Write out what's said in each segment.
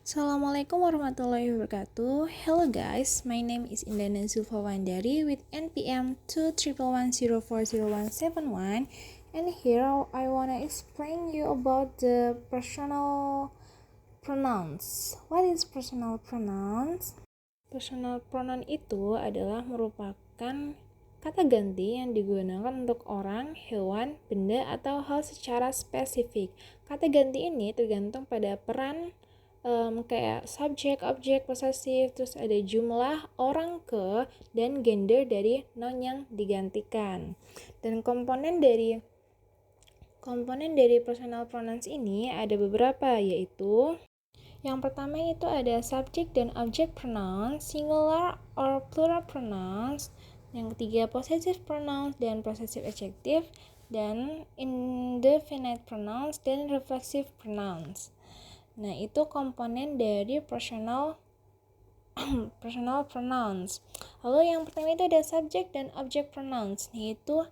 Assalamualaikum warahmatullahi wabarakatuh. Hello guys, my name is Indana Zulfawandari with NPM 211040171, and here I wanna explain you about the personal pronouns. What is personal pronouns? Personal pronoun itu adalah merupakan kata ganti yang digunakan untuk orang, hewan, benda, atau hal secara spesifik. Kata ganti ini tergantung pada peran kayak subjek, objek, posesif, terus ada jumlah, orang ke, dan gender dari noun yang digantikan. Dan komponen dari personal pronouns ini ada beberapa, yaitu yang pertama itu ada subject dan object pronouns, singular or plural pronouns. Yang ketiga possessive pronouns dan possessive adjective, dan indefinite pronouns dan reflexive pronouns. Nah, itu komponen dari personal pronouns. Lalu yang pertama itu ada subject dan object pronouns. Yaitu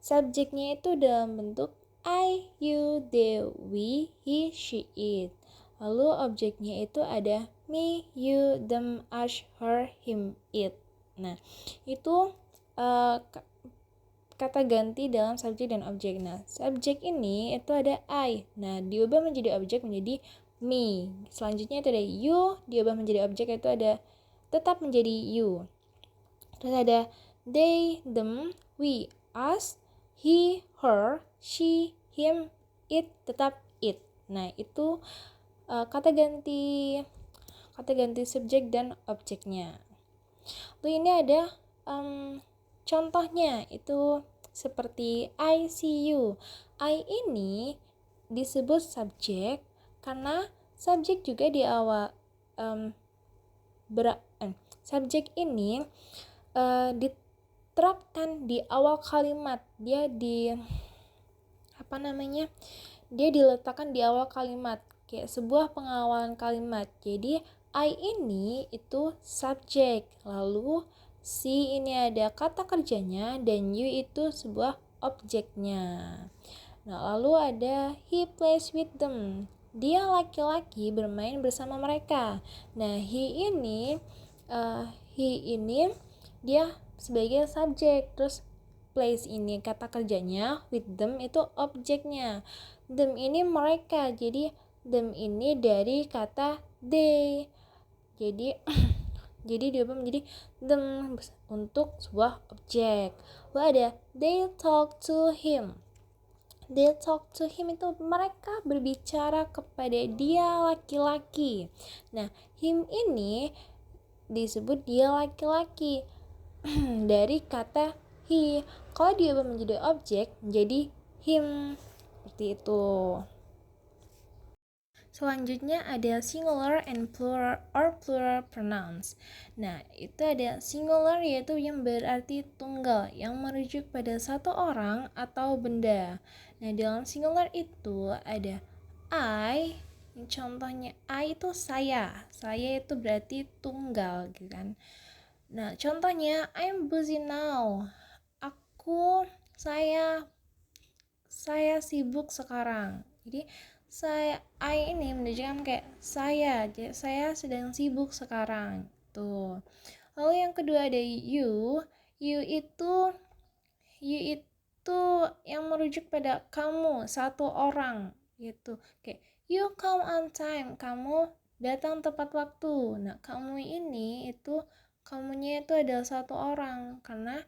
subjeknya itu dalam bentuk I, you, they, we, he, she, it. Lalu objeknya itu ada me, you, them, us, her, him, it. Nah, itu kata ganti dalam subjek dan objek. Nah, subjek ini itu ada I. Nah, diubah menjadi objek menjadi me. Selanjutnya itu ada you, diubah menjadi objek itu ada tetap menjadi you. Terus ada they, them, we, us, he, her, she, him, it, tetap it. Nah, itu kata ganti subjek dan objeknya. Lalu ini ada contohnya, itu seperti I see you. I ini disebut subjek karena subjek juga di awal subjek ini diterapkan di awal kalimat. Dia diletakkan di awal kalimat kayak sebuah pengawalan kalimat. Jadi I ini itu subjek, lalu si ini ada kata kerjanya, dan you itu sebuah objeknya. Nah, lalu ada he plays with them. Dia laki-laki bermain bersama mereka. Nah, he ini dia sebagai subjek, terus plays ini kata kerjanya, with them itu objeknya. Them ini mereka, jadi them ini dari kata they. Jadi diubah menjadi them untuk sebuah objek. Lalu ada they talk to him. They talk to him itu mereka berbicara kepada dia laki-laki. Nah, him ini disebut dia laki-laki dari kata he. Kalau diubah menjadi objek menjadi him. Seperti itu. Selanjutnya ada singular and plural or plural pronouns. Nah, itu ada singular yaitu yang berarti tunggal, yang merujuk pada satu orang atau benda. Nah, dalam singular itu ada I. Contohnya I itu saya. Saya itu berarti tunggal, gitu kan. Nah, contohnya I'm busy now. Saya sibuk sekarang. Jadi I ini menunjukkan kayak saya sedang sibuk sekarang. Tuh. Lalu yang kedua ada you. You itu yang merujuk pada kamu, satu orang gitu. Kayak you come on time, kamu datang tepat waktu. Nah, kamu ini kamunya itu adalah satu orang karena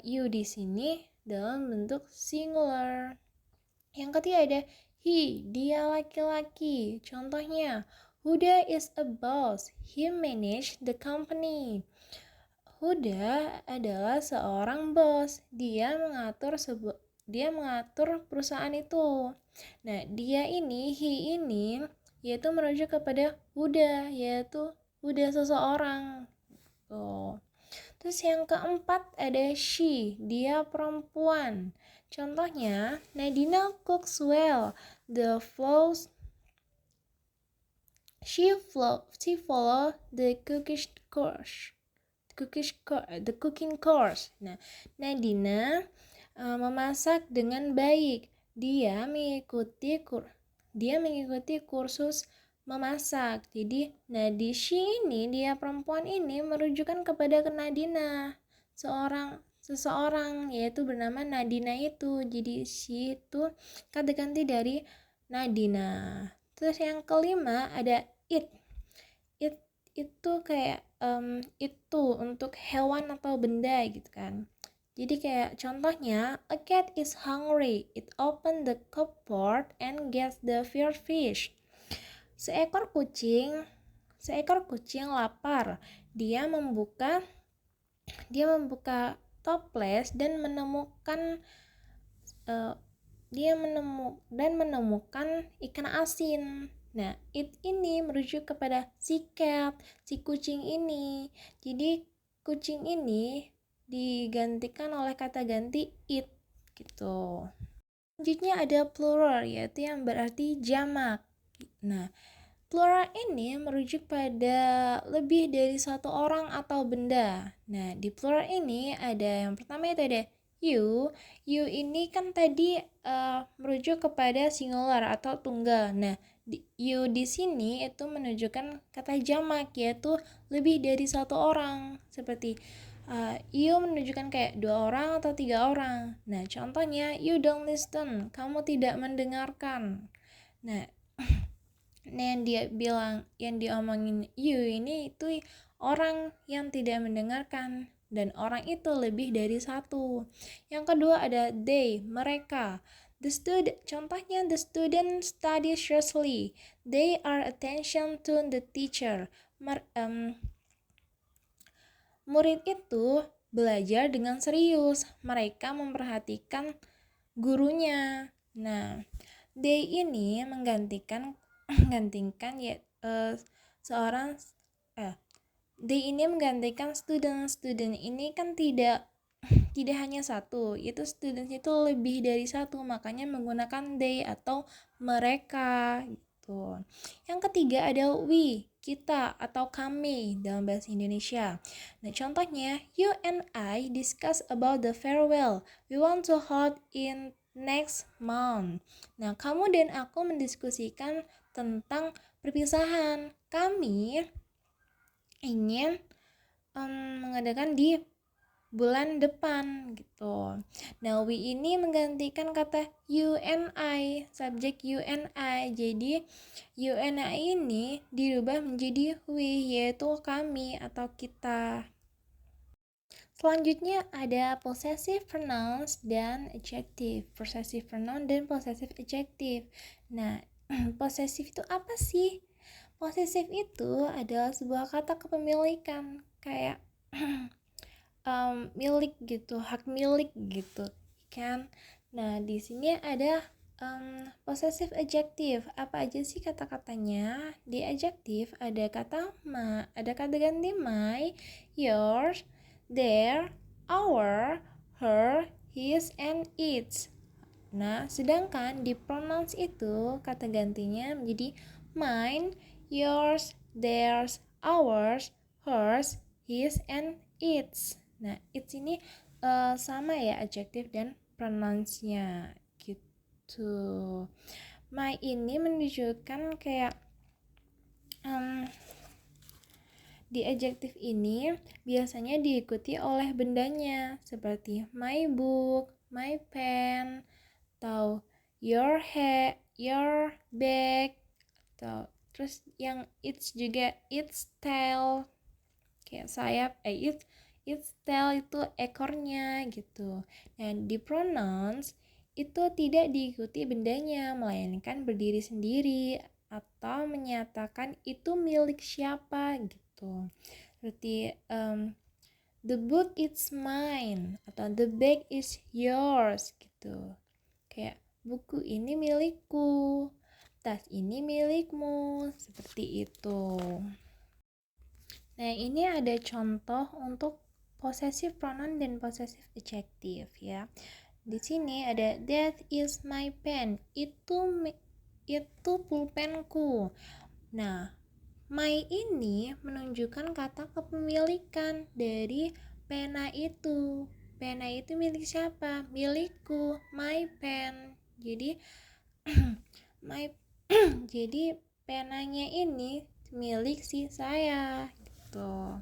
you di sini dalam bentuk singular. Yang ketiga ada he, dia laki-laki. Contohnya, Huda is a boss. He manage the company. Huda adalah seorang bos. Dia mengatur perusahaan itu. Nah, he ini yaitu merujuk kepada Huda, yaitu Huda seseorang. Tuh. Terus yang keempat ada she, dia perempuan. Contohnya, Nadina cooks well. She follow the cooking course. Nah, Nadina memasak dengan baik. Dia mengikuti kursus memasak. Jadi Nadi she ini, dia perempuan ini merujukan kepada Nadina, seseorang yaitu bernama Nadina itu. Jadi she itu kata ganti dari Nadina. Terus yang kelima ada it. It itu kayak itu untuk hewan atau benda gitu kan. Jadi kayak contohnya, a cat is hungry. It open the cupboard and gets the first fish. Seekor kucing lapar. Dia membuka toples dan menemukan ikan asin. Nah, it ini merujuk kepada si cat, si kucing ini. Jadi kucing ini digantikan oleh kata ganti it gitu. Selanjutnya ada plural, yaitu yang berarti jamak. Nah, plural ini merujuk pada lebih dari satu orang atau benda. Nah, di plural ini ada yang pertama itu ada you. You ini kan tadi merujuk kepada singular atau tunggal. Nah, you di sini itu menunjukkan kata jamak, yaitu lebih dari satu orang. Seperti you menunjukkan kayak 2 orang atau 3 orang. Nah, contohnya you don't listen, kamu tidak mendengarkan. Nah, yang dia bilang, yang diomongin you ini itu orang yang tidak mendengarkan, dan orang itu lebih dari satu. Yang kedua ada they, mereka. Contohnya the student study seriously. They are attention to the teacher. Murid itu belajar dengan serius. Mereka memperhatikan gurunya. Nah, they ini menggantikan they ini menggantikan student. Student ini kan tidak hanya satu, itu student itu lebih dari satu, makanya menggunakan they atau mereka gitu. Yang ketiga ada we, kita atau kami dalam bahasa Indonesia. Nah, contohnya you and I discuss about the farewell we want to hold in next month. Nah, kamu dan aku mendiskusikan tentang perpisahan. Kami ingin mengadakan di bulan depan gitu. Nah, we ini menggantikan kata you and I, subjek you and I. Jadi you and I ini dirubah menjadi we, yaitu kami atau kita. Selanjutnya ada possessive pronouns dan adjective. Possessive pronoun dan possessive adjective. Nah, possessive itu apa sih? Possessive itu adalah sebuah kata kepemilikan, kayak milik gitu, hak milik gitu kan. Nah, di sini ada possessive adjective. Apa aja sih kata-katanya? Di adjective ada kata ganti my, yours, their, our, her, his, and its. Nah, sedangkan di pronouns itu kata gantinya menjadi mine, yours, theirs, ours, hers, his, and its. Nah, its ini sama ya adjective dan pronouns-nya gitu. My ini menunjukkan kayak di adjective ini biasanya diikuti oleh bendanya, seperti my book, my pen, atau your hair, your bag, atau terus yang its juga its tail, kayak sayap, its tail itu ekornya gitu. Dan di pronouns itu tidak diikuti bendanya, melainkan berdiri sendiri atau menyatakan itu milik siapa gitu. Seperti the book is mine atau the bag is yours gitu. Kayak buku ini milikku, tas ini milikmu, seperti itu. Nah, ini ada contoh untuk possessive pronoun dan possessive adjective ya. Di sini ada that is my pen. Itu pulpenku. Nah, my ini menunjukkan kata kepemilikan dari pena itu. Pena itu milik siapa? Milikku, my pen. Jadi jadi penanya ini milik si saya gitu.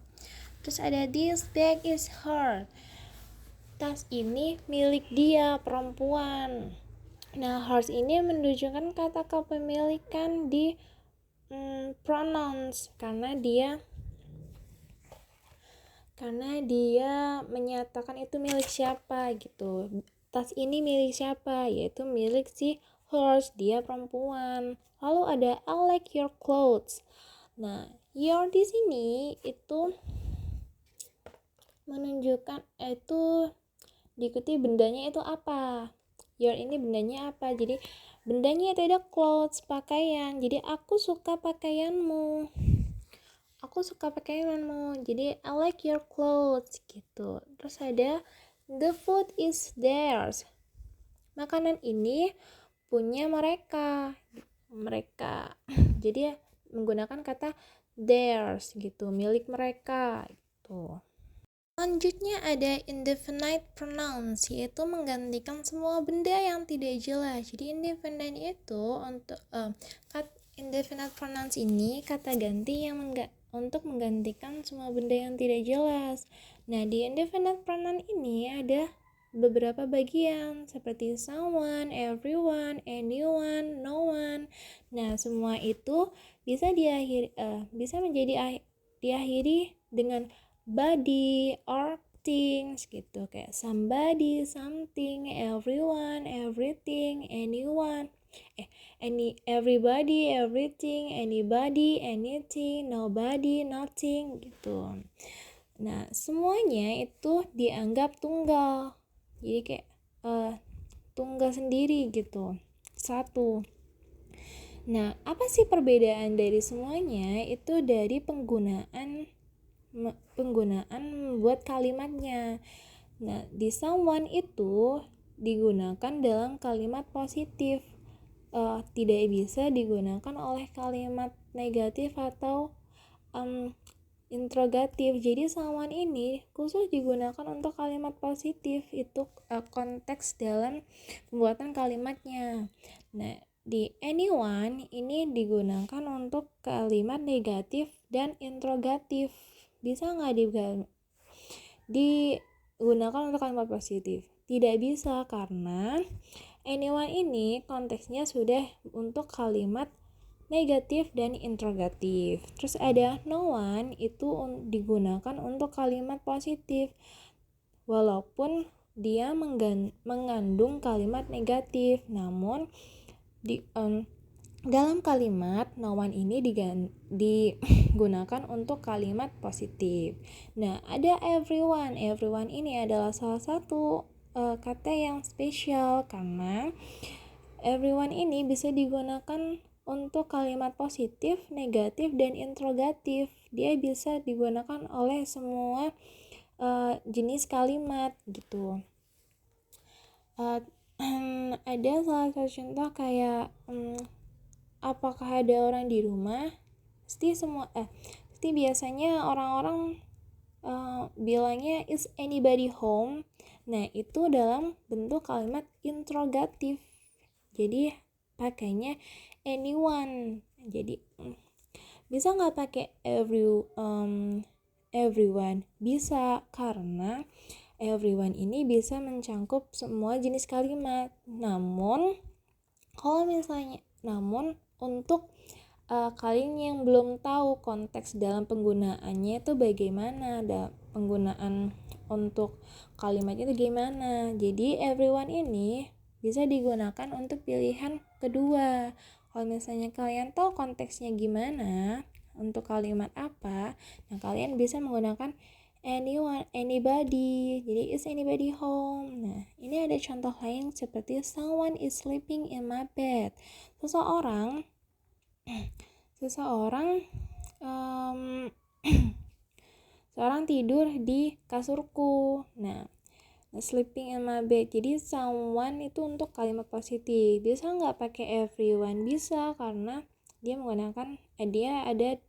Terus ada this bag is her, tas ini milik dia, perempuan. Nah, hers ini menunjukkan kata kepemilikan di pronouns karena dia menyatakan itu milik siapa gitu. Tas ini milik siapa? Yaitu milik si hers, dia perempuan. Lalu ada I like your clothes. Nah, your di sini itu menunjukkan itu diikuti bendanya itu apa. Your ini bendanya apa? Jadi bendanya itu ada clothes, pakaian. Jadi aku suka pakaianmu. Jadi I like your clothes gitu. Terus ada the food is theirs. Makanan ini punya mereka. Jadi menggunakan kata theirs gitu, milik mereka gitu. Selanjutnya ada indefinite pronouns, yaitu menggantikan semua benda yang tidak jelas. Jadi indefinite itu untuk indefinite pronouns ini kata ganti yang untuk menggantikan semua benda yang tidak jelas. Nah, di indefinite pronoun ini ada beberapa bagian seperti someone, everyone, anyone, no one. Nah, semua itu bisa diakhiri dengan body or things gitu, kayak somebody, something, everyone, everything, anyone, everybody, everything, anybody, anything, nobody, nothing gitu. Nah, semuanya itu dianggap tunggal, jadi kayak tunggal sendiri gitu, satu. Nah, apa sih perbedaan dari semuanya? Itu dari penggunaan buat kalimatnya. Nah, di someone itu digunakan dalam kalimat positif, tidak bisa digunakan oleh kalimat negatif atau interrogatif. Jadi someone ini khusus digunakan untuk kalimat positif, itu konteks dalam pembuatan kalimatnya. Nah, di anyone ini digunakan untuk kalimat negatif dan interrogatif. Bisa nggak digunakan untuk kalimat positif? Tidak bisa, karena anyone ini konteksnya sudah untuk kalimat negatif dan interrogatif. Terus ada no one, itu digunakan untuk kalimat positif walaupun dia mengandung kalimat negatif, namun dalam kalimat no one ini digunakan untuk kalimat positif. Nah, ada everyone. Everyone ini adalah salah satu kata yang spesial karena everyone ini bisa digunakan untuk kalimat positif, negatif, dan interrogatif. Dia bisa digunakan oleh semua jenis kalimat gitu. Ada salah satu contoh kayak apakah ada orang di rumah? Pasti biasanya orang-orang bilangnya is anybody home. Nah, itu dalam bentuk kalimat interrogatif. Jadi pakainya anyone. Jadi bisa nggak pakai everyone? Bisa, karena everyone ini bisa mencangkup semua jenis kalimat. Namun untuk kalian yang belum tahu konteks dalam penggunaannya itu bagaimana, ada penggunaan untuk kalimatnya itu gimana. Jadi everyone ini bisa digunakan untuk pilihan kedua. Kalau misalnya kalian tahu konteksnya gimana untuk kalimat apa, nah kalian bisa menggunakan anyone, anybody. Jadi is anybody home? Nah, ini ada contoh lain seperti someone is sleeping in my bed. Seseorang seorang tidur di kasurku. Nah, sleeping in my bed. Jadi someone itu untuk kalimat positif. Bisa nggak pakai everyone? Bisa, karena dia menggunakan dia ada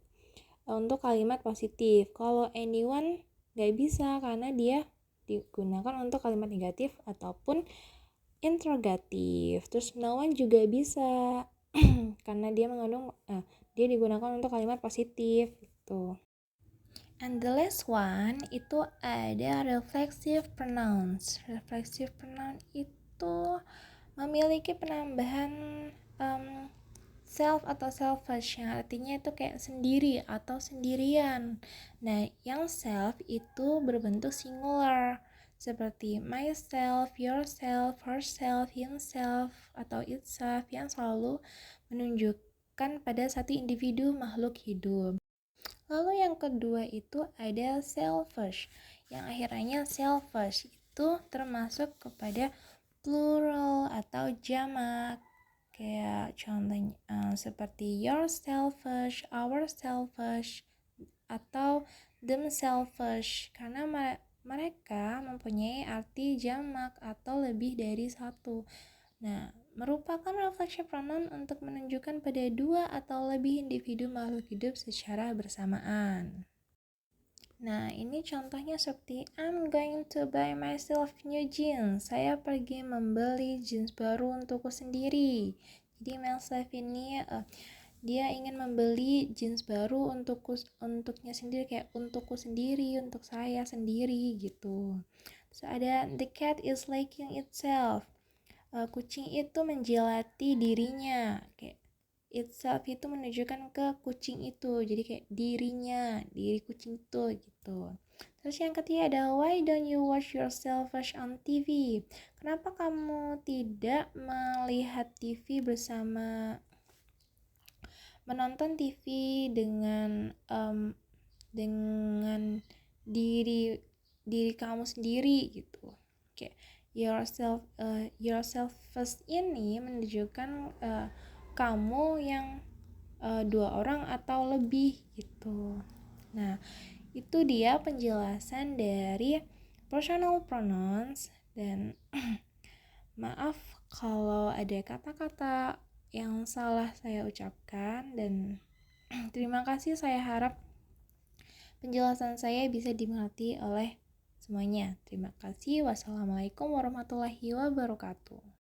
untuk kalimat positif. Kalau anyone nggak bisa, karena dia digunakan untuk kalimat negatif ataupun interrogatif. Terus no one juga bisa karena dia mengandung dia digunakan untuk kalimat positif gitu. And the last one itu ada reflexive pronouns. Reflexive pronoun itu memiliki penambahan self atau selfish, yang artinya itu kayak sendiri atau sendirian. Nah, yang self itu berbentuk singular seperti myself, yourself, herself, himself, atau itself, yang selalu menunjukkan pada satu individu makhluk hidup. Lalu yang kedua itu ada selfish, yang akhirnya selfish itu termasuk kepada plural atau jamak. Kayak contohnya seperti you're selfish, our selfish, atau them selfish, karena mereka mempunyai arti jamak atau lebih dari satu. Nah, merupakan reflection pronoun untuk menunjukkan pada dua atau lebih individu makhluk hidup secara bersamaan. Nah, ini contohnya seperti I'm going to buy myself new jeans. Saya pergi membeli jeans baru untukku sendiri. Jadi myself ini dia ingin membeli jeans baru untuknya sendiri, kayak untukku sendiri, untuk saya sendiri gitu. Terus ada the cat is licking itself. Kucing itu menjilati dirinya, kayak itself itu menunjukkan ke kucing itu, jadi kayak dirinya, diri kucing itu gitu. Terus yang ketiga ada why don't you watch yourself on TV? Kenapa kamu tidak melihat TV menonton TV dengan diri kamu sendiri gitu. Kayak yourself first ini menunjukkan kamu yang dua orang atau lebih gitu. Nah, itu dia penjelasan dari personal pronouns, dan maaf kalau ada kata-kata yang salah saya ucapkan, dan terima kasih. Saya harap penjelasan saya bisa dimengerti oleh semuanya. Terima kasih. Wassalamualaikum warahmatullahi wabarakatuh.